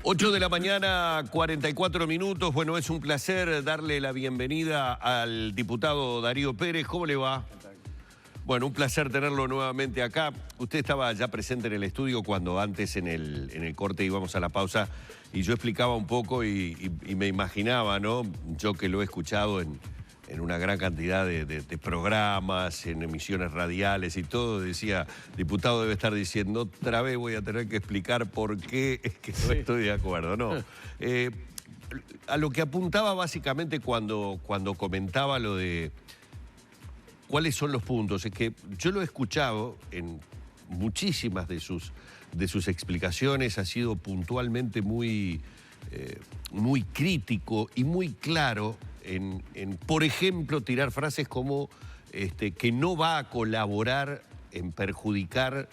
8 de la mañana, 44 minutos. Bueno, es un placer darle la bienvenida al diputado Darío Pérez. ¿Cómo le va? Bueno, un placer tenerlo nuevamente acá. Usted estaba ya presente en el estudio cuando antes en el corte íbamos a la pausa y yo explicaba un poco y me imaginaba, ¿no? Yo que lo he escuchado en una gran cantidad de programas, en emisiones radiales y todo, decía, diputado debe estar diciendo, otra vez voy a tener que explicar por qué es que no estoy de acuerdo, ¿no? A lo que apuntaba básicamente cuando comentaba lo de cuáles son los puntos, es que yo lo he escuchado en muchísimas de sus explicaciones, ha sido puntualmente muy crítico y muy claro en, por ejemplo, tirar frases como que no va a colaborar en perjudicar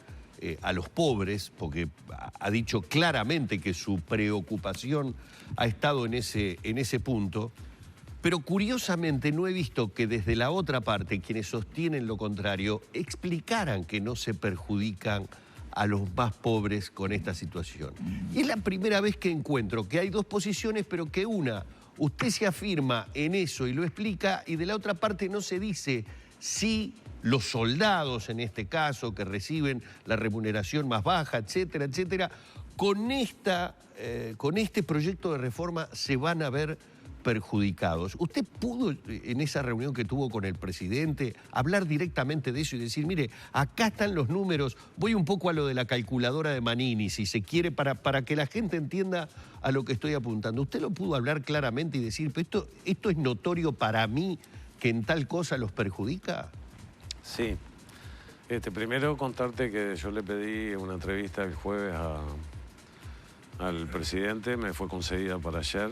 a los pobres, porque ha dicho claramente que su preocupación ha estado en ese punto, pero curiosamente no he visto que desde la otra parte, quienes sostienen lo contrario, explicaran que no se perjudican a los más pobres con esta situación. Y es la primera vez que encuentro que hay dos posiciones, pero que una, usted se afirma en eso y lo explica, y de la otra parte no se dice si los soldados, en este caso, que reciben la remuneración más baja, etcétera, etcétera, con este proyecto de reforma se van a ver perjudicados. ¿Usted pudo, en esa reunión que tuvo con el presidente, hablar directamente de eso y decir, mire, acá están los números, voy un poco a lo de la calculadora de Manini, si se quiere, para que la gente entienda a lo que estoy apuntando? ¿Usted lo pudo hablar claramente y decir, esto es notorio para mí que en tal cosa los perjudica? Sí. Primero contarte que yo le pedí una entrevista el jueves al presidente, me fue concedida para ayer.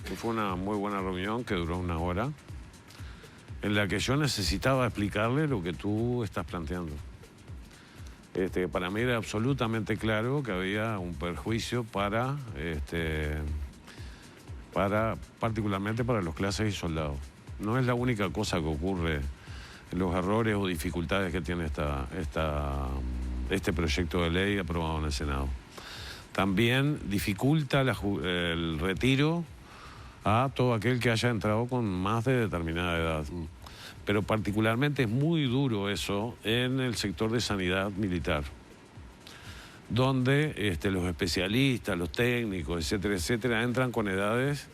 Que fue una muy buena reunión que duró 1 hora, en la que yo necesitaba explicarle lo que tú estás planteando. Para mí era absolutamente claro que había un perjuicio particularmente para los clases y soldados. No es la única cosa que ocurre en los errores o dificultades que tiene este proyecto de ley aprobado en el Senado. También dificulta el retiro a todo aquel que haya entrado con más de determinada edad. Pero particularmente es muy duro eso en el sector de sanidad militar, donde los especialistas, los técnicos, etcétera, etcétera, entran con edades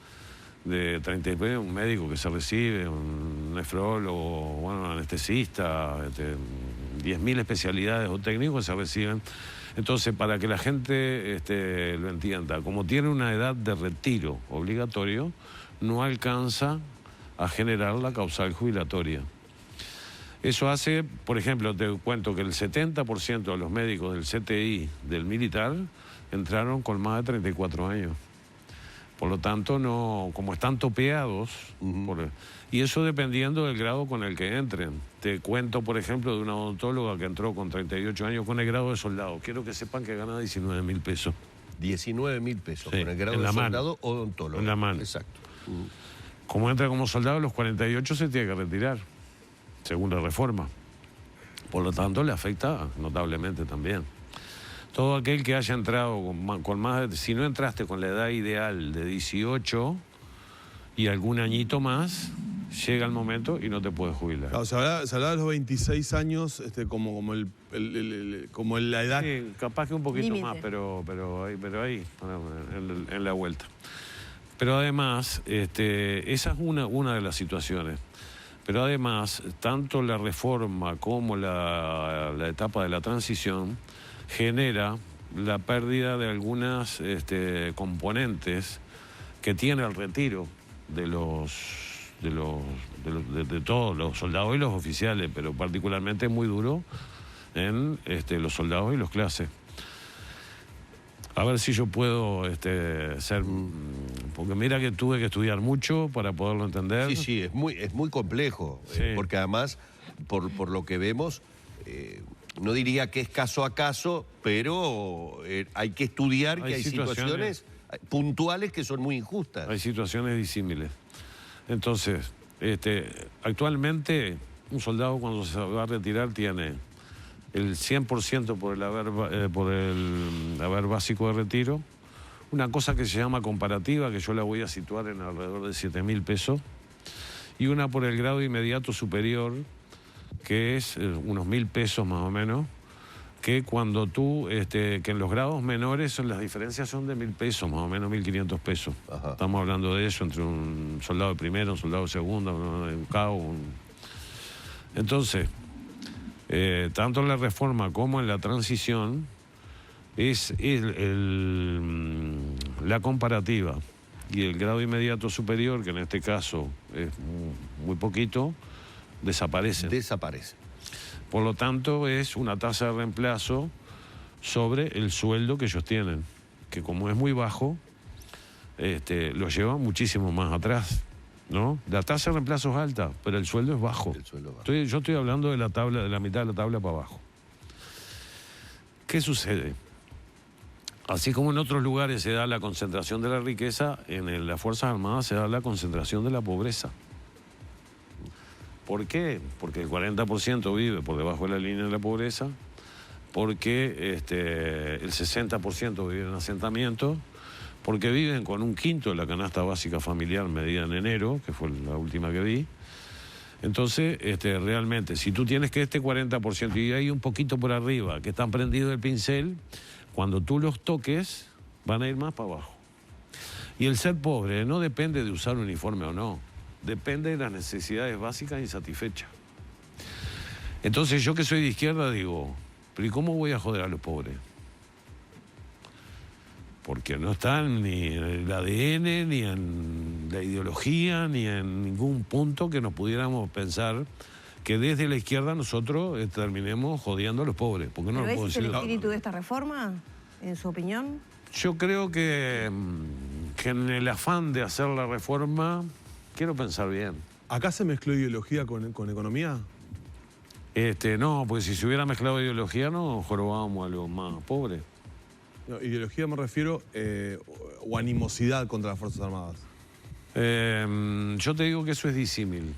de 30, un médico que se recibe, un nefrólogo, bueno, un anestesista, 10.000 especialidades o técnicos que se reciben. Entonces, para que la gente lo entienda, como tiene una edad de retiro obligatorio, no alcanza a generar la causal jubilatoria. Eso hace, por ejemplo, te cuento que el 70% de los médicos del CTI del militar entraron con más de 34 años. Por lo tanto, no, como están topeados, y eso dependiendo del grado con el que entren. Te cuento, por ejemplo, de una odontóloga que entró con 38 años con el grado de soldado. Quiero que sepan que gana 19.000 pesos. 19.000 pesos, sí, con el grado de soldado odontólogo. En la mano. Exacto. Como entra como soldado, a los 48 se tiene que retirar, según la reforma. Por lo tanto, le afecta notablemente también. Todo aquel que haya entrado con más de... Si no entraste con la edad ideal de 18 y algún añito más, llega el momento y no te puedes jubilar. Claro, se hablaba de los 26 años como la edad... Sí, capaz que un poquito límite más, pero ahí, en la vuelta. Pero además, esa es una de las situaciones. Pero además, tanto la reforma como la etapa de la transición genera la pérdida de algunas componentes que tiene el retiro de todos los soldados y los oficiales, pero particularmente muy duro en los soldados y los clases. A ver si yo puedo ser... Porque mira que tuve que estudiar mucho para poderlo entender. Sí, es muy complejo, Sí. porque además, por lo que vemos, no diría que es caso a caso, pero hay que estudiar que hay situaciones puntuales que son muy injustas. Hay situaciones disímiles. Entonces, actualmente, un soldado cuando se va a retirar tiene el 100% por el haber básico de retiro, una cosa que se llama comparativa, que yo la voy a situar en alrededor de 7.000 pesos, y una por el grado inmediato superior, que es unos 1.000 pesos más o menos, que cuando tú, que en los grados menores las diferencias son de 1.000 pesos, más o menos 1.500 pesos. Ajá. Estamos hablando de eso entre un soldado de primera, un soldado de segunda, un cabo. Entonces, tanto en la reforma como en la transición, es la comparativa y el grado inmediato superior, que en este caso es muy poquito, desaparecen. Desaparece. Por lo tanto, es una tasa de reemplazo sobre el sueldo que ellos tienen, que como es muy bajo, lo lleva muchísimo más atrás, ¿no? La tasa de reemplazo es alta, pero el sueldo es bajo. El sueldo es bajo. Yo estoy hablando de la tabla, de la mitad de la tabla para abajo. ¿Qué sucede? Así como en otros lugares se da la concentración de la riqueza, en las Fuerzas Armadas se da la concentración de la pobreza. ¿Por qué? Porque el 40% vive por debajo de la línea de la pobreza, porque el 60% vive en asentamientos, porque viven con 1/5 de la canasta básica familiar medida en enero, que fue la última que vi. Entonces, realmente, si tú tienes que 40% y hay un poquito por arriba que están prendidos el pincel, cuando tú los toques, van a ir más para abajo. Y el ser pobre no depende de usar uniforme o no. Depende de las necesidades básicas insatisfechas. Entonces yo que soy de izquierda digo, pero ¿y cómo voy a joder a los pobres? Porque no están ni en el ADN, ni en la ideología, ni en ningún punto que nos pudiéramos pensar que desde la izquierda nosotros terminemos jodiendo a los pobres. Porque no ¿Pero puedo ese es el decir. espíritu de esta reforma, en su opinión? Yo creo que en el afán de hacer la reforma, quiero pensar bien. ¿Acá se mezcló ideología con economía? No, porque si se hubiera mezclado ideología no jorobábamos a los más pobres. No, ideología me refiero, o animosidad contra las Fuerzas Armadas. Yo te digo que eso es disímil.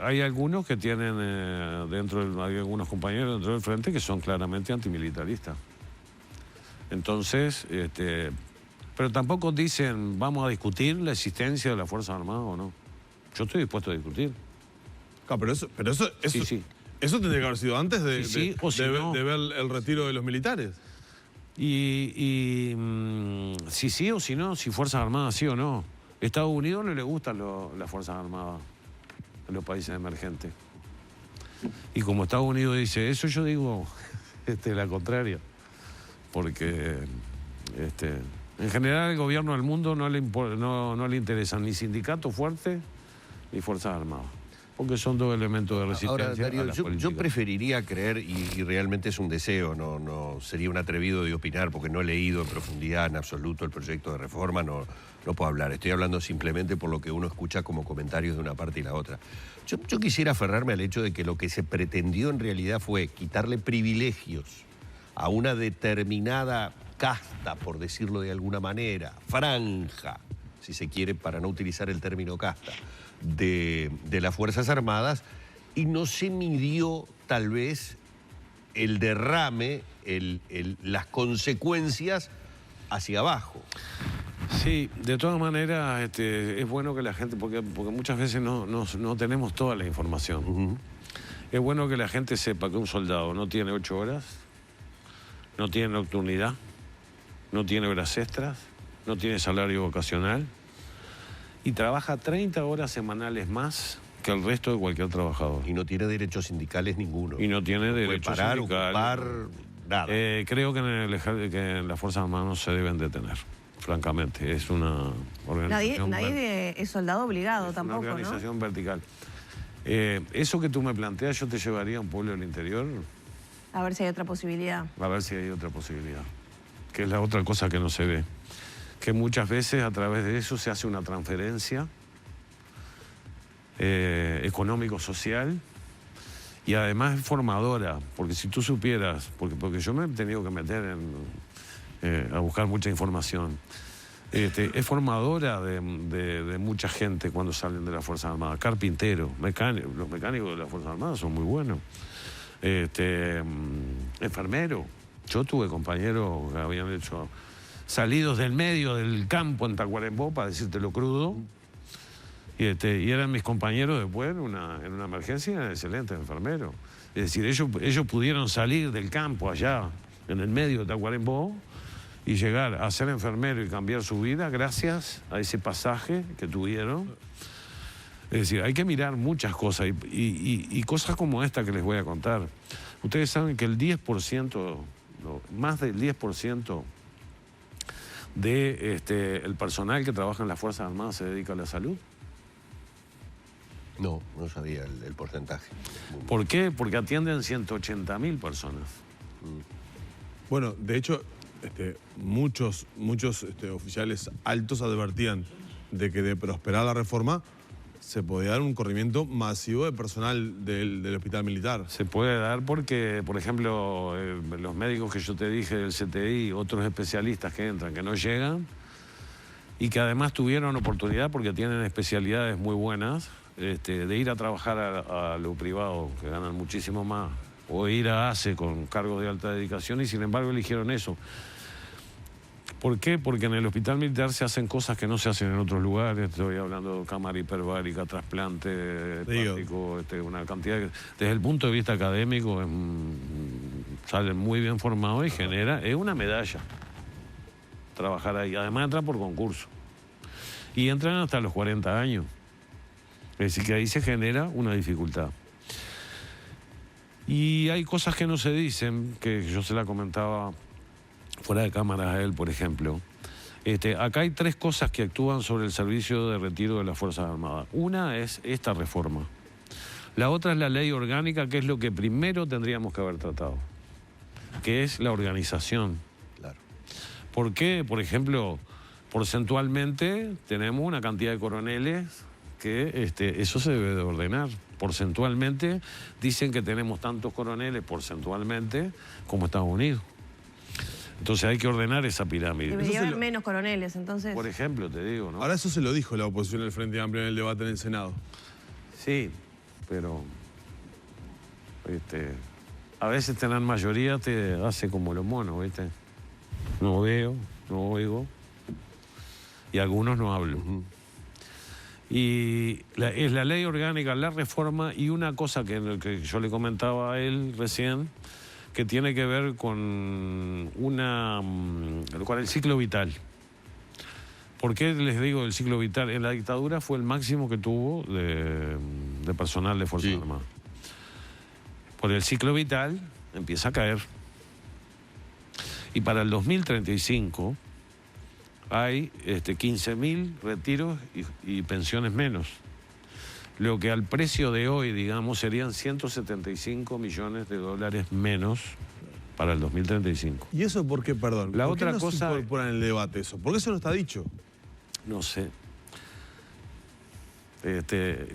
Hay algunos que tienen, hay algunos compañeros dentro del frente que son claramente antimilitaristas. Entonces, pero tampoco dicen, vamos a discutir la existencia de las Fuerzas Armadas o no. Yo estoy dispuesto a discutir. Claro, pero eso Sí. eso tendría que haber sido antes de ver el retiro de los militares. Si sí o si no, si Fuerzas Armadas sí o no. A Estados Unidos no le gustan las Fuerzas Armadas en los países emergentes. Y como Estados Unidos dice eso, yo digo la contraria. Porque en general el gobierno del mundo no le interesan ni sindicatos fuertes ni Fuerzas Armadas. Porque son dos elementos de resistencia. Ahora, Darío, a las yo políticas. preferiría creer, y realmente es un deseo, no sería un atrevido de opinar porque no he leído en profundidad en absoluto el proyecto de reforma, no puedo hablar. Estoy hablando simplemente por lo que uno escucha como comentarios de una parte y la otra. Yo quisiera aferrarme al hecho de que lo que se pretendió en realidad fue quitarle privilegios a una determinada casta, por decirlo de alguna manera, franja, si se quiere, para no utilizar el término casta, de las Fuerzas Armadas, y no se midió tal vez el derrame, las consecuencias hacia abajo. Sí, de todas maneras es bueno que la gente, porque muchas veces no tenemos toda la información. Es bueno que la gente sepa que un soldado no tiene 8 horas, no tiene nocturnidad, no tiene horas extras, no tiene salario vocacional y trabaja 30 horas semanales más que el resto de cualquier trabajador. Y no tiene derechos sindicales ninguno. Y no tiene derechos parar, sindicales. ocupar, nada. Creo que en las Fuerzas Armadas no se deben detener, francamente. Es una organización... Nadie es soldado obligado tampoco, una organización vertical. Eso que tú me planteas, yo te llevaría a un pueblo del interior... A ver si hay otra posibilidad. A ver si hay otra posibilidad. Que es la otra cosa que no se ve. Que muchas veces a través de eso se hace una transferencia económico-social y además es formadora. Porque si tú supieras, porque yo me he tenido que meter a buscar mucha información, es formadora de mucha gente cuando salen de las Fuerzas Armadas. Carpinteros, mecánicos. Los mecánicos de las Fuerzas Armadas son muy buenos. Enfermero. Yo tuve compañeros que habían hecho salidos del medio del campo en Tacuarembó, para decírtelo crudo. Y eran mis compañeros después en una emergencia excelentes enfermeros. Es decir, ellos pudieron salir del campo allá, en el medio de Tacuarembó, y llegar a ser enfermero y cambiar su vida gracias a ese pasaje que tuvieron. Es decir, hay que mirar muchas cosas y cosas como esta que les voy a contar. Ustedes saben que el 10%, más del 10% de el personal que trabaja en las Fuerzas Armadas se dedica a la salud. No, no sabía el porcentaje. ¿Por qué? Porque atienden 180.000 personas. Bueno, de hecho, muchos oficiales altos advertían de que de prosperar la reforma se podía dar un corrimiento masivo de personal del hospital militar. Se puede dar porque, por ejemplo, los médicos que yo te dije del CTI, otros especialistas que entran, que no llegan, y que además tuvieron oportunidad, porque tienen especialidades muy buenas, de ir a trabajar a lo privado, que ganan muchísimo más, o ir a ACE con cargos de alta dedicación, y sin embargo eligieron eso. ¿Por qué? Porque en el hospital militar se hacen cosas que no se hacen en otros lugares. Estoy hablando de cámara hiperbárica, trasplante hepático, una cantidad de... Desde el punto de vista académico salen muy bien formados y es una medalla trabajar ahí. Además entran por concurso. Y entran hasta los 40 años. Es decir, que ahí se genera una dificultad. Y hay cosas que no se dicen, que yo se la comentaba fuera de cámaras a él, por ejemplo. Acá hay 3 cosas que actúan sobre el servicio de retiro de las Fuerzas Armadas. Una es esta reforma. La otra es la ley orgánica, que es lo que primero tendríamos que haber tratado, que es la organización. Claro. ¿Por qué? Por ejemplo, porcentualmente tenemos una cantidad de coroneles que eso se debe de ordenar. Porcentualmente dicen que tenemos tantos coroneles porcentualmente como Estados Unidos. Entonces hay que ordenar esa pirámide. Debería haber menos coroneles, entonces. Por ejemplo, te digo, ¿no? Ahora eso se lo dijo la oposición del Frente Amplio en el debate en el Senado. Sí, pero a veces tener mayoría te hace como los monos, ¿viste? No veo, no oigo, y algunos no hablo. Y es la ley orgánica, la reforma, y una cosa que yo le comentaba a él recién, que tiene que ver con el ciclo vital. ¿Por qué les digo el ciclo vital? En la dictadura fue el máximo que tuvo de personal de Fuerzas Armadas. Por el ciclo vital empieza a caer. Y para el 2035 hay 15.000 retiros y pensiones menos. Lo que al precio de hoy, digamos, serían 175 millones de dólares menos para el 2035. ¿Y eso por qué, perdón? La ¿Por otra qué no cosa... se incorpora en el debate eso? ¿Por qué eso no está dicho? No sé.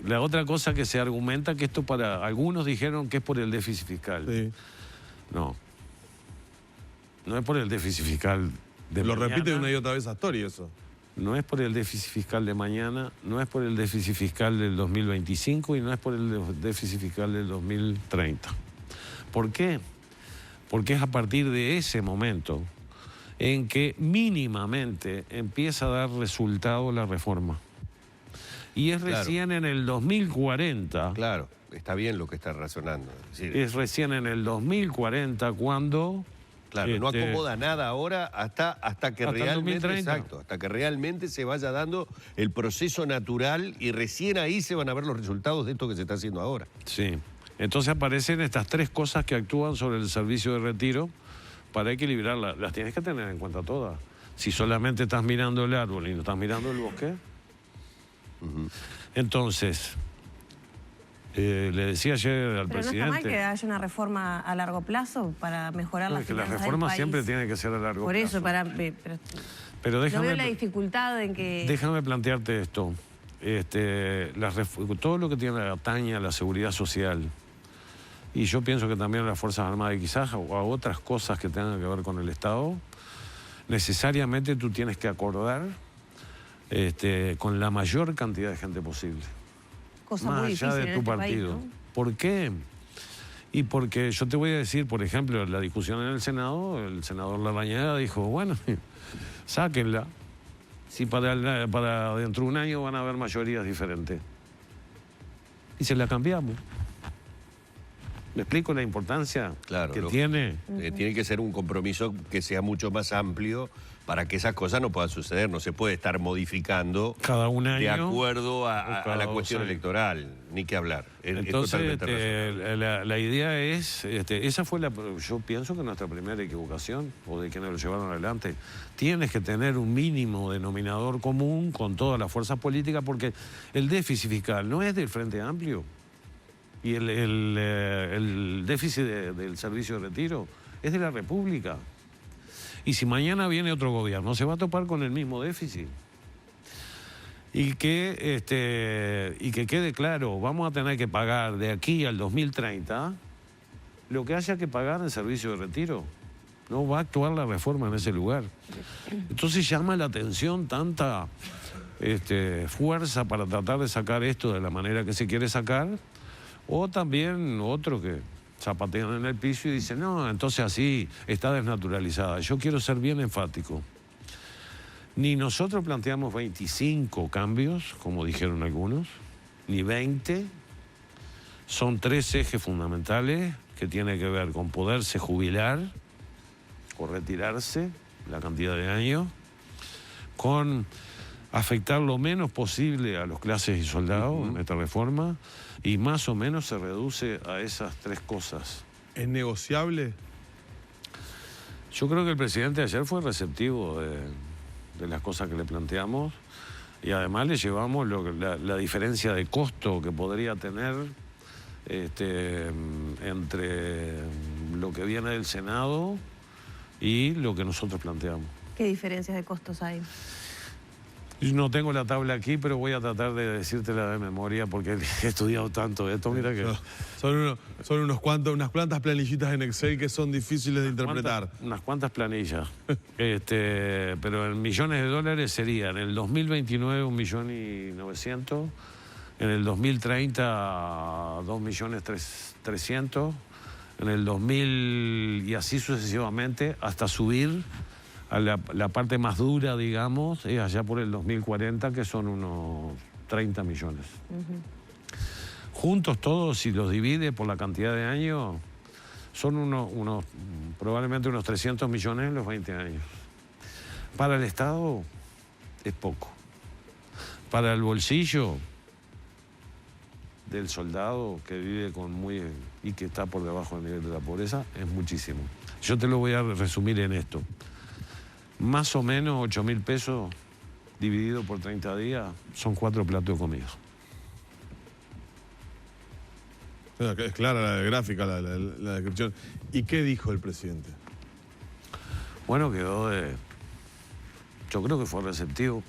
La otra cosa que se argumenta, que esto algunos dijeron que es por el déficit fiscal. Sí. No. No es por el déficit fiscal de Lo mañana. repite una y otra vez Astori eso. No es por el déficit fiscal de mañana, no es por el déficit fiscal del 2025 y no es por el déficit fiscal del 2030. ¿Por qué? Porque es a partir de ese momento en que mínimamente empieza a dar resultado la reforma. Y es recién en el 2040... Claro, está bien lo que está razonando. Es recién en el 2040 cuando... Claro, no acomoda nada ahora hasta que realmente, exacto, hasta que realmente se vaya dando el proceso natural y recién ahí se van a ver los resultados de esto que se está haciendo ahora. Sí. Entonces aparecen estas 3 cosas que actúan sobre el servicio de retiro para equilibrarla. Las tienes que tener en cuenta todas. Si solamente estás mirando el árbol y no estás mirando el bosque. Entonces, le decía ayer al presidente... ¿Pero no está mal que haya una reforma a largo plazo para mejorar las finanzas del país? La reforma siempre tiene que ser a largo plazo. Por eso, pero déjame, no veo la dificultad en que... Déjame plantearte esto. Todo lo que atañe a la seguridad social, y yo pienso que también a las Fuerzas Armadas y quizás a otras cosas que tengan que ver con el Estado, necesariamente tú tienes que acordar con la mayor cantidad de gente posible. Cosa más muy allá difícil de en tu este partido. país, ¿no? ¿Por qué? Y porque yo te voy a decir, por ejemplo, la discusión en el Senado, el senador Larrañaga dijo, bueno, sáquenla. Si para dentro de un año van a haber mayorías diferentes. Y se la cambiamos. ¿Me explico la importancia Claro, que tiene? Tiene que ser un compromiso que sea mucho más amplio para que esas cosas no puedan suceder. No se puede estar modificando Cada un año. de acuerdo o a cada la 2 cuestión años. electoral. Ni que hablar. Es Entonces, totalmente razonable. la idea es, esa fue yo pienso que nuestra primera equivocación, o de quienes lo llevaron adelante. Tienes que tener un mínimo denominador común con todas las fuerzas políticas, porque el déficit fiscal no es del Frente Amplio. Y el déficit del servicio de retiro es de la República. Y si mañana viene otro gobierno, se va a topar con el mismo déficit. Y que quede claro, vamos a tener que pagar de aquí al 2030 lo que haya que pagar en servicio de retiro. No va a actuar la reforma en ese lugar. Entonces llama la atención tanta fuerza para tratar de sacar esto de la manera que se quiere sacar, o también otro que zapatean en el piso y dicen, no, entonces así está desnaturalizada. Yo quiero ser bien enfático. Ni nosotros planteamos 25 cambios, como dijeron algunos, ni 20. Son 3 ejes fundamentales que tienen que ver con poderse jubilar o retirarse, la cantidad de años, con afectar lo menos posible a los clases y soldados en esta reforma, y más o menos se reduce a esas 3 cosas. ¿Es negociable? Yo creo que el presidente ayer fue receptivo de las cosas que le planteamos, y además le llevamos la diferencia de costo que podría tener entre lo que viene del Senado y lo que nosotros planteamos. ¿Qué diferencias de costos hay? No tengo la tabla aquí, pero voy a tratar de decírtela de memoria porque he estudiado tanto esto. Mira que... Son unas cuantas planillitas en Excel que son difíciles de interpretar. Unas cuantas planillas. Pero en millones de dólares sería en el 2029 1.900.000, en el 2030 2.300.000, en el 2000 y así sucesivamente hasta subir a la parte más dura, digamos, es allá por el 2040, que son unos 30 millones. Juntos todos, si los divide por la cantidad de años, son probablemente unos 300 millones en los 20 años. Para el Estado es poco. Para el bolsillo del soldado que vive y que está por debajo del nivel de la pobreza es muchísimo. Yo te lo voy a resumir en esto. Más o menos 8.000 pesos dividido por 30 días son 4 platos de comida. Es clara la gráfica, la descripción. ¿Y qué dijo el presidente? Bueno, yo creo que fue receptivo.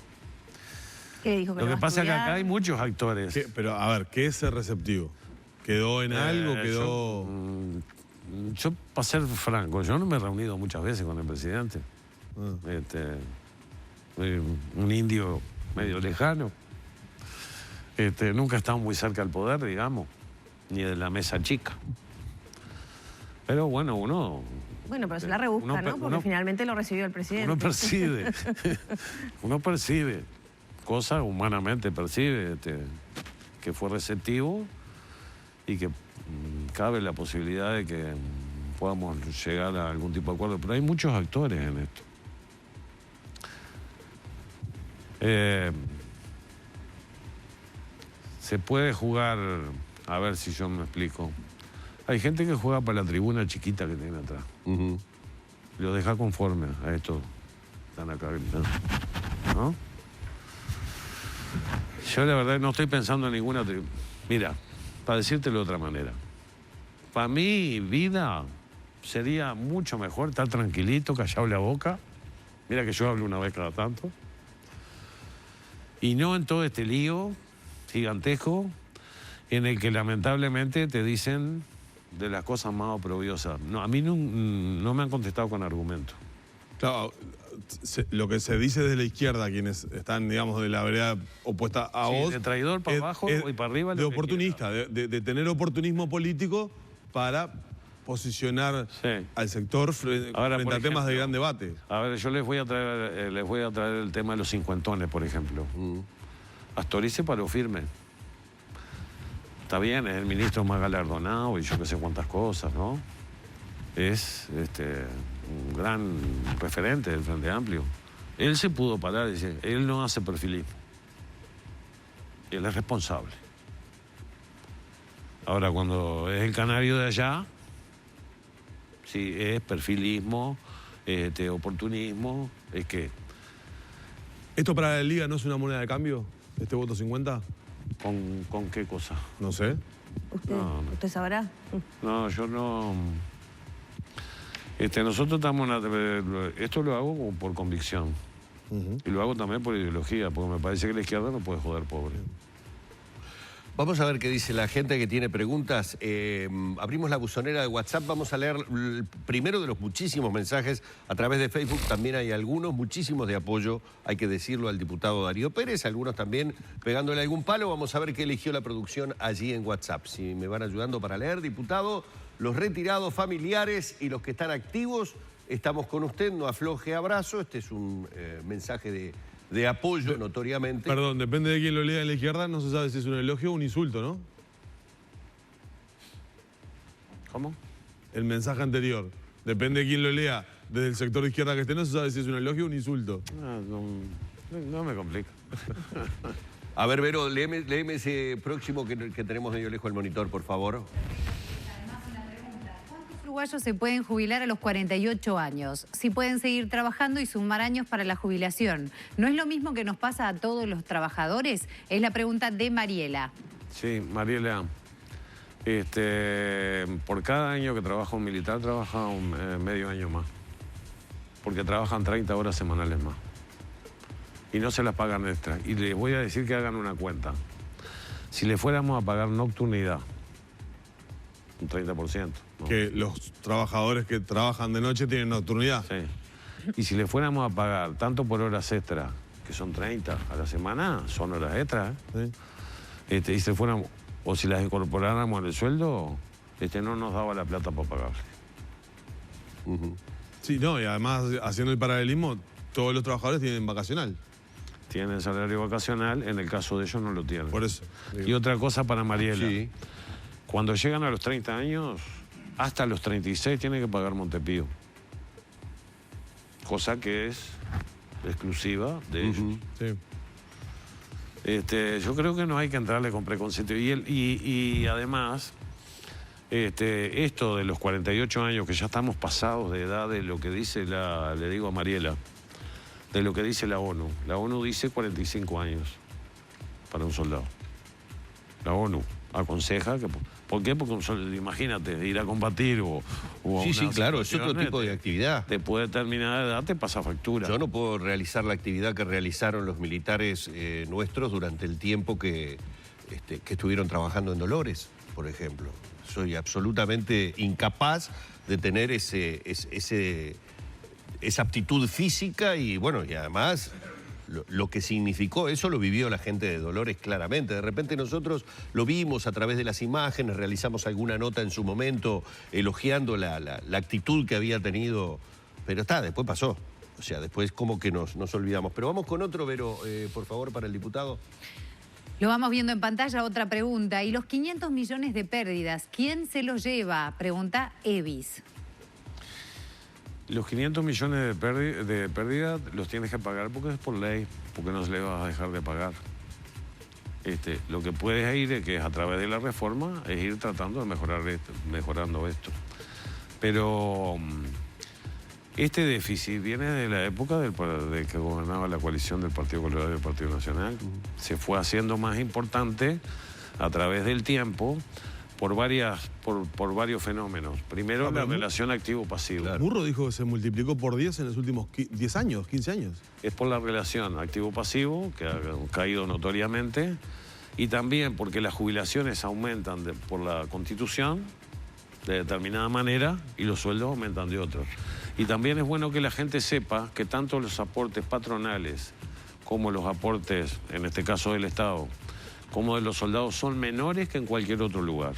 ¿Qué dijo? Lo que pasa es que acá hay muchos actores. Pero, a ver, ¿qué es ser receptivo? ¿Quedó en algo? ¿Quedó...? Yo, para ser franco, yo no me he reunido muchas veces con el presidente. Soy un indio medio lejano. Nunca he estado muy cerca del poder, digamos, ni de la mesa chica. Pero bueno, uno... Bueno, pero se la rebusca, ¿no? Porque finalmente lo recibió el presidente. Uno percibe cosas, humanamente percibe, que fue receptivo y que cabe la posibilidad de que podamos llegar a algún tipo de acuerdo. Pero hay muchos actores en esto. Se puede jugar, a ver si yo me explico. Hay gente que juega para la tribuna chiquita que tiene atrás. Lo deja conforme a esto. Están acá gritando, ¿no? Yo la verdad no estoy pensando en ninguna tribuna. Mira, para decírtelo de otra manera. Para mi vida sería mucho mejor estar tranquilito, callado la boca. Mira que yo hablo una vez cada tanto. Y no en todo este lío gigantesco en el que lamentablemente te dicen de las cosas más oprobiosas. No, a mí no me han contestado con argumentos. Claro, lo que se dice desde la izquierda, quienes están, digamos, de la vereda opuesta a vos... De traidor para abajo y para arriba. De oportunista, de tener oportunismo político para posicionar Sí. al sector frente Ahora, a por temas de ejemplo, gran debate. A ver, yo les voy a traer el tema de los cincuentones, por ejemplo. Astori se paró firme. Está bien, es el ministro más galardonado y yo que sé cuántas cosas, ¿no? Es un gran referente del Frente Amplio. Él se pudo parar y decir, él no hace perfilismo. Él es responsable. Ahora, cuando es el canario de allá, sí, es perfilismo, oportunismo, es que... ¿Esto para la Liga no es una moneda de cambio? ¿Este voto 50? ¿Con qué cosa? No sé. ¿Usted sabrá? No, yo no... nosotros estamos... esto lo hago por convicción. Y lo hago también por ideología, porque me parece que la izquierda no puede joder pobre. Vamos a ver qué dice la gente que tiene preguntas. Abrimos la buzonera de WhatsApp. Vamos a leer el primero de los muchísimos mensajes a través de Facebook. También hay algunos, muchísimos de apoyo, hay que decirlo, al diputado Darío Pérez. Algunos también pegándole algún palo. Vamos a ver qué eligió la producción allí en WhatsApp. Si me van ayudando para leer, diputado, los retirados familiares y los que están activos, estamos con usted. No afloje, abrazo. Este es un mensaje de apoyo, notoriamente. Perdón, depende de quién lo lea en la izquierda, no se sabe si es un elogio o un insulto, ¿no? ¿Cómo? El mensaje anterior. Depende de quién lo lea desde el sector de izquierda que esté, no se sabe si es un elogio o un insulto. No me complica. A ver, Vero, léeme ese próximo que tenemos medio lejos del monitor, por favor. Uruguayos se pueden jubilar a los 48 años. Si pueden seguir trabajando y sumar años para la jubilación. ¿No es lo mismo que nos pasa a todos los trabajadores? Es la pregunta de Mariela. Sí, Mariela. Por cada año que trabaja un militar, trabaja medio año más. Porque trabajan 30 horas semanales más. Y no se las pagan extra. Y les voy a decir que hagan una cuenta. Si le fuéramos a pagar nocturnidad, un 30%. ¿no? Que los trabajadores que trabajan de noche tienen nocturnidad. Sí. Y si le fuéramos a pagar tanto por horas extra, que son 30 a la semana, son horas extras, ¿eh? ¿Sí? Y si fuéramos, o si las incorporáramos en el sueldo, no nos daba la plata para pagarle. Sí, no, y además, haciendo el paralelismo, todos los trabajadores tienen vacacional. Tienen salario vacacional, en el caso de ellos no lo tienen. Por eso. Y otra cosa para Mariela. Sí. Cuando llegan a los 30 años, hasta los 36 tienen que pagar Montepío. Cosa que es exclusiva de ellos. Sí. Yo creo que no hay que entrarle con preconcepto. Y además, esto de los 48 años, que ya estamos pasados de edad de lo que dice le digo a Mariela, de lo que dice la ONU. La ONU dice 45 años para un soldado. La ONU aconseja que... ¿Por qué? Porque imagínate, ir a combatir o a Sí, una claro, es situación, otro tipo de actividad. Después de determinada edad te pasa factura. Yo no puedo realizar la actividad que realizaron los militares nuestros durante el tiempo que estuvieron trabajando en Dolores, por ejemplo. Soy absolutamente incapaz de tener esa aptitud física y, bueno, y además... Lo que significó, eso lo vivió la gente de Dolores claramente. De repente nosotros lo vimos a través de las imágenes, realizamos alguna nota en su momento elogiando la actitud que había tenido, pero después pasó. O sea, después como que nos olvidamos. Pero vamos con otro, Vero, por favor, para el diputado. Lo vamos viendo en pantalla, otra pregunta. ¿Y los 500 millones de pérdidas, quién se los lleva? Pregunta Evis. Los 500 millones de pérdida los tienes que pagar porque es por ley, porque no se le vas a dejar de pagar. Lo que puedes ir, que es a través de la reforma, es ir tratando de mejorando esto. Pero este déficit viene de la época de que gobernaba la coalición del Partido Colorado y del Partido Nacional. Se fue haciendo más importante a través del tiempo por varios fenómenos. Primero, la relación activo-pasivo. Claro. Murro dijo que se multiplicó por 10 en los últimos 10 años, 15 años. Es por la relación activo-pasivo, que ha caído notoriamente, y también porque las jubilaciones aumentan por la Constitución de determinada manera y los sueldos aumentan de otra. Y también es bueno que la gente sepa que tanto los aportes patronales como los aportes, en este caso del Estado, como de los soldados, son menores que en cualquier otro lugar,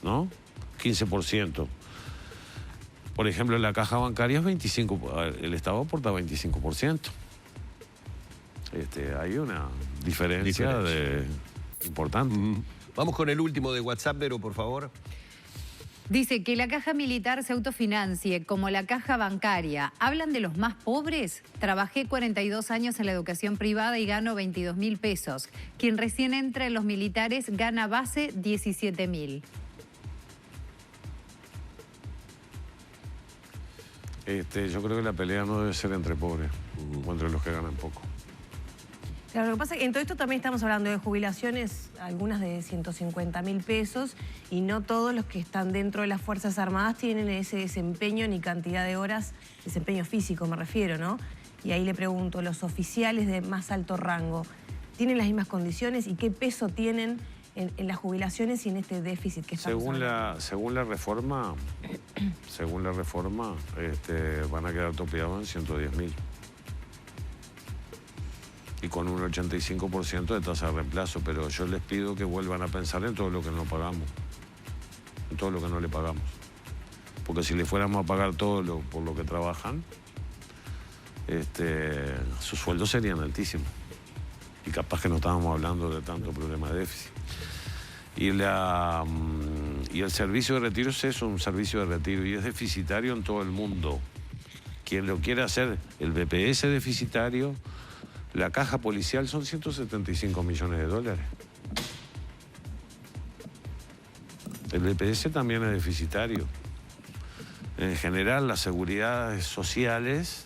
¿no? 15%. Por ejemplo, en la caja bancaria es 25%, el Estado aporta 25%. Hay una diferencia. Importante. Vamos con el último de WhatsApp, Vero, por favor. Dice que la caja militar se autofinancie como la caja bancaria. ¿Hablan de los más pobres? Trabajé 42 años en la educación privada y gano 22.000 pesos. Quien recién entra en los militares gana base 17.000. Yo creo que la pelea no debe ser entre pobres o entre los que ganan poco. Claro, lo que pasa es que en todo esto también estamos hablando de jubilaciones, algunas de 150.000 pesos, y no todos los que están dentro de las Fuerzas Armadas tienen ese desempeño ni cantidad de horas, desempeño físico me refiero, ¿no? Y ahí le pregunto, los oficiales de más alto rango, ¿tienen las mismas condiciones y qué peso tienen en las jubilaciones y en este déficit que estamos hablando? Según la reforma, van a quedar topeados en 110.000. Y con un 85% de tasa de reemplazo, pero yo les pido que vuelvan a pensar en todo lo que no pagamos, en todo lo que no le pagamos. Porque si le fuéramos a pagar todo por lo que trabajan, sus sueldos serían altísimos. Y capaz que no estábamos hablando de tanto problema de déficit. Y el servicio de retiro es un servicio de retiro y es deficitario en todo el mundo. Quien lo quiera hacer, el BPS deficitario. La caja policial son 175 millones de dólares. El BPS también es deficitario. En general, las seguridades sociales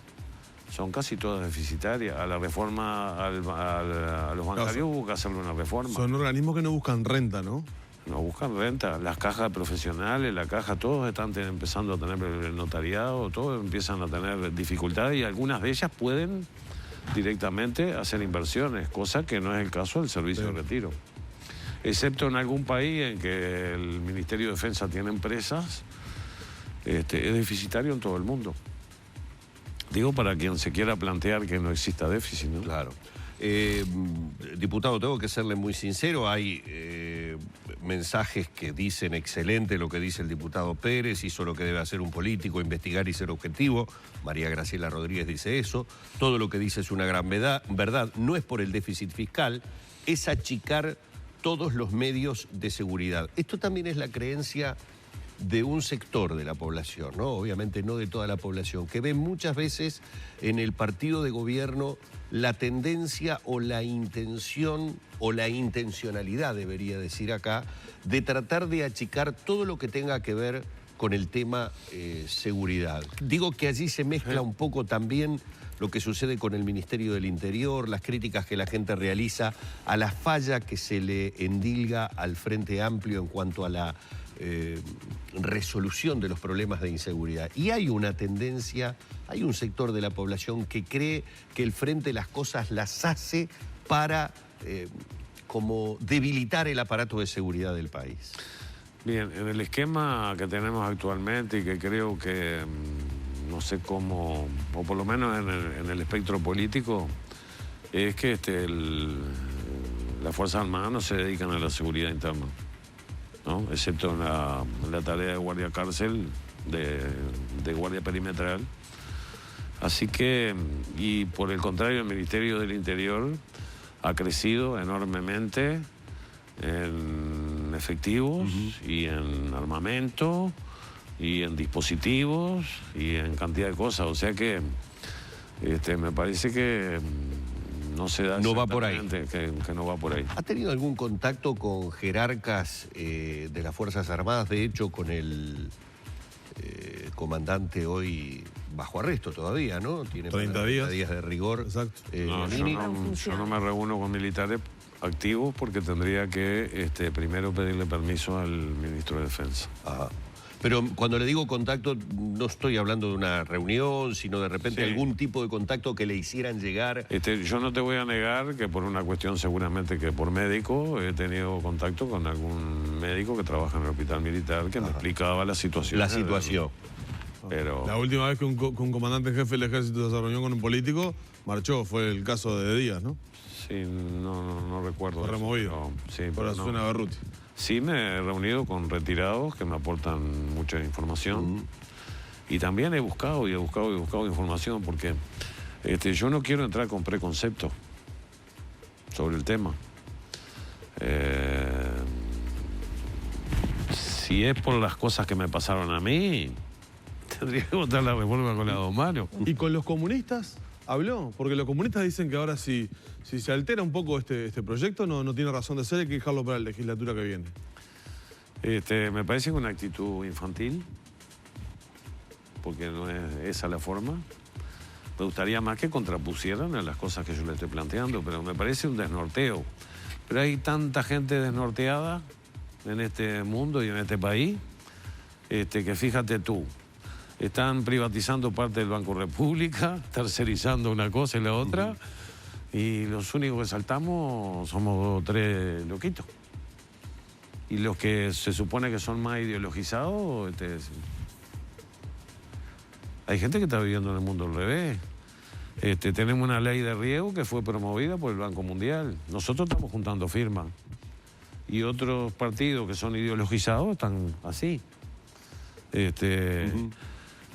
son casi todas deficitarias. A la reforma, a los bancarios hubo que hacerle una reforma. Son organismos que no buscan renta, ¿no? No buscan renta. Las cajas profesionales, la caja, todos están empezando a tener el notariado, todos empiezan a tener dificultades y algunas de ellas pueden directamente hacer inversiones, cosa que no es el caso del servicio de retiro. Excepto en algún país en que el Ministerio de Defensa tiene empresas, es deficitario en todo el mundo. Digo, para quien se quiera plantear que no exista déficit, ¿no? Claro. Diputado, tengo que serle muy sincero, hay mensajes que dicen excelente lo que dice el diputado Pérez, hizo lo que debe hacer un político, investigar y ser objetivo. María Graciela Rodríguez dice eso. Todo lo que dice es una gran verdad. No es por el déficit fiscal, es achicar todos los medios de seguridad. Esto también es la creencia de un sector de la población, ¿no? Obviamente no de toda la población, que ve muchas veces en el partido de gobierno la tendencia o la intención o la intencionalidad, debería decir acá, de tratar de achicar todo lo que tenga que ver con el tema seguridad. Digo que allí se mezcla un poco también lo que sucede con el Ministerio del Interior, las críticas que la gente realiza a la falla que se le endilga al Frente Amplio en cuanto a la resolución de los problemas de inseguridad. Y hay una tendencia, hay un sector de la población que cree que el Frente las cosas las hace para como debilitar el aparato de seguridad del país. Bien, en el esquema que tenemos actualmente y que creo que, no sé cómo, o por lo menos en el espectro político, es que las Fuerzas Armadas no se dedican a la seguridad interna, ¿no? Excepto en la tarea de guardia cárcel, de guardia perimetral. Así que, y por el contrario, el Ministerio del Interior ha crecido enormemente en efectivos y en armamento y en dispositivos y en cantidad de cosas. O sea que me parece que no se da. No va por ahí. Que no va por ahí. ¿Ha tenido algún contacto con jerarcas de las Fuerzas Armadas? De hecho, con el comandante hoy bajo arresto todavía, ¿no? Tiene 30 días de rigor. Exacto. No, yo no me reúno con militares activos porque tendría que primero pedirle permiso al ministro de Defensa. Ajá. Pero cuando le digo contacto, no estoy hablando de una reunión, sino de repente algún tipo de contacto que le hicieran llegar. Yo no te voy a negar que por una cuestión seguramente que por médico, he tenido contacto con algún médico que trabaja en el hospital militar que me explicaba la situación. La situación. Pero la última vez que un comandante jefe del ejército se reunió con un político, marchó, fue el caso de Díaz, ¿no? Sí, no recuerdo. Fue removido. Sí, por pero Azucena Berruti. Sí me he reunido con retirados que me aportan mucha información. Y también he buscado información porque yo no quiero entrar con preconceptos sobre el tema. Si es por las cosas que me pasaron a mí, tendría que votar la reforma con las dos manos. ¿Y con los comunistas habló? Porque los comunistas dicen que ahora si se altera un poco este proyecto no tiene razón de ser, hay que dejarlo para la legislatura que viene. Me parece una actitud infantil, porque no es esa la forma. Me gustaría más que contrapusieran a las cosas que yo le estoy planteando, pero me parece un desnorteo. Pero hay tanta gente desnorteada en este mundo y en este país, que fíjate tú, están privatizando parte del Banco República, tercerizando una cosa y la otra, y los únicos que saltamos somos 3 loquitos. Y los que se supone que son más ideologizados, hay gente que está viviendo en el mundo al revés. Tenemos una ley de riego que fue promovida por el Banco Mundial. Nosotros estamos juntando firmas. Y otros partidos que son ideologizados están así.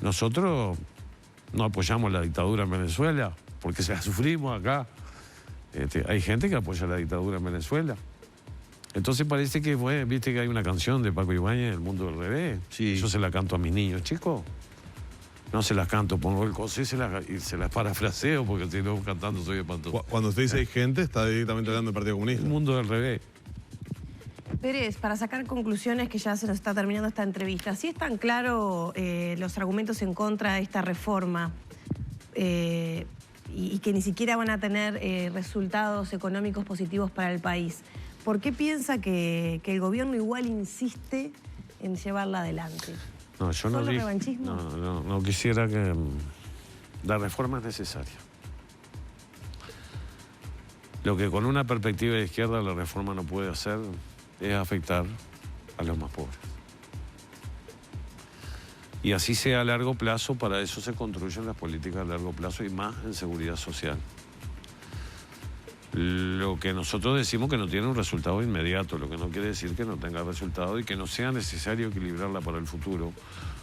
Nosotros no apoyamos la dictadura en Venezuela, porque se la sufrimos acá. Hay gente que apoya la dictadura en Venezuela. Entonces parece que viste que hay una canción de Paco Ibáñez, El mundo del revés. Sí. Yo se la canto a mis niños, chicos. No se las canto, pongo el coso y se las parafraseo, porque si no cantando soy espantoso. Cuando usted dice hay gente, está directamente hablando del Partido Comunista. El mundo del revés. Pérez, para sacar conclusiones, que ya se nos está terminando esta entrevista, si es tan claro los argumentos en contra de esta reforma y que ni siquiera van a tener resultados económicos positivos para el país, ¿por qué piensa que el gobierno igual insiste en llevarla adelante? No, yo no ¿Solo dije, revanchismo? no quisiera que... La reforma es necesaria. Lo que con una perspectiva de izquierda la reforma no puede hacer es afectar a los más pobres. Y así sea a largo plazo, para eso se construyen las políticas a largo plazo y más en seguridad social. Lo que nosotros decimos que no tiene un resultado inmediato, lo que no quiere decir que no tenga resultado y que no sea necesario equilibrarla para el futuro,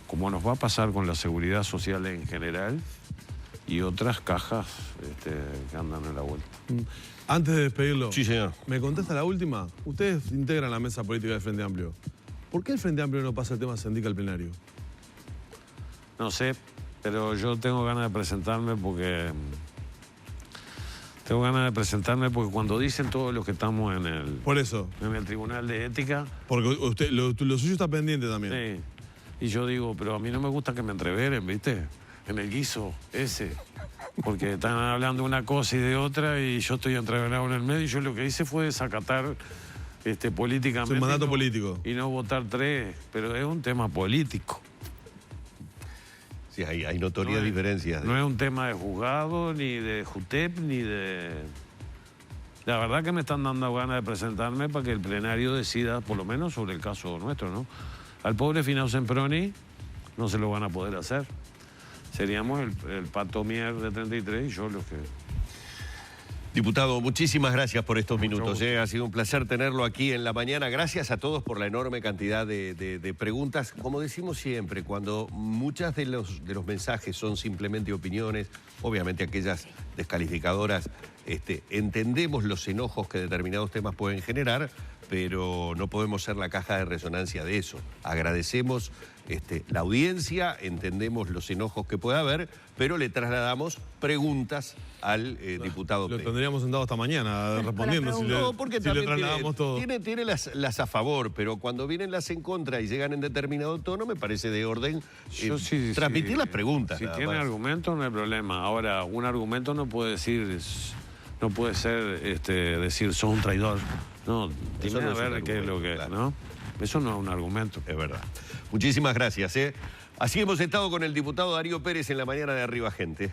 como nos va a pasar con la seguridad social en general y otras cajas que andan en la vuelta. Antes de despedirlo, Sí, señor. ¿me contesta la última? Ustedes integran la mesa política del Frente Amplio. ¿Por qué el Frente Amplio no pasa el tema Sendica al plenario? No sé, pero yo tengo ganas de presentarme porque... cuando dicen todos los que estamos en Por eso. el Tribunal de Ética... Porque usted, lo suyo está pendiente también. Sí, y yo digo, pero a mí no me gusta que me entreveren, ¿viste? En el guiso ese. Porque están hablando una cosa y de otra y yo estoy entreverado en el medio y yo lo que hice fue desacatar políticamente... Es un mandato político. Y no votar 3, pero es un tema político. Sí, hay notorias diferencias. No es un tema de juzgado, ni de JUTEP, ni de... La verdad que me están dando ganas de presentarme para que el plenario decida, por lo menos sobre el caso nuestro, ¿no? Al pobre Finau Semproni no se lo van a poder hacer. Seríamos el Pato Mier de 33 y yo los que... Diputado, muchísimas gracias por estos minutos. gusto. Ha sido un placer tenerlo aquí en la mañana. Gracias a todos por la enorme cantidad de preguntas. Como decimos siempre, cuando muchas de los mensajes son simplemente opiniones, obviamente aquellas descalificadoras, entendemos los enojos que determinados temas pueden generar, pero no podemos ser la caja de resonancia de eso. Agradecemos la audiencia, entendemos los enojos que pueda haber, pero le trasladamos preguntas al diputado Lo Pérez. tendríamos sentado hasta mañana respondiendo si No, porque le también trasladamos todo. tiene las a favor, pero cuando vienen las en contra y llegan en determinado tono, me parece de orden transmitir las preguntas. Si nada tiene más. argumento, no hay problema. Ahora, un argumento no puede ser decir sos un traidor. No, Eso dime no a es un ver qué es lo que... argumento, claro. ¿no? Eso no es un argumento. Es verdad. Muchísimas gracias. Así hemos estado con el diputado Darío Pérez en la mañana de Arriba Gente.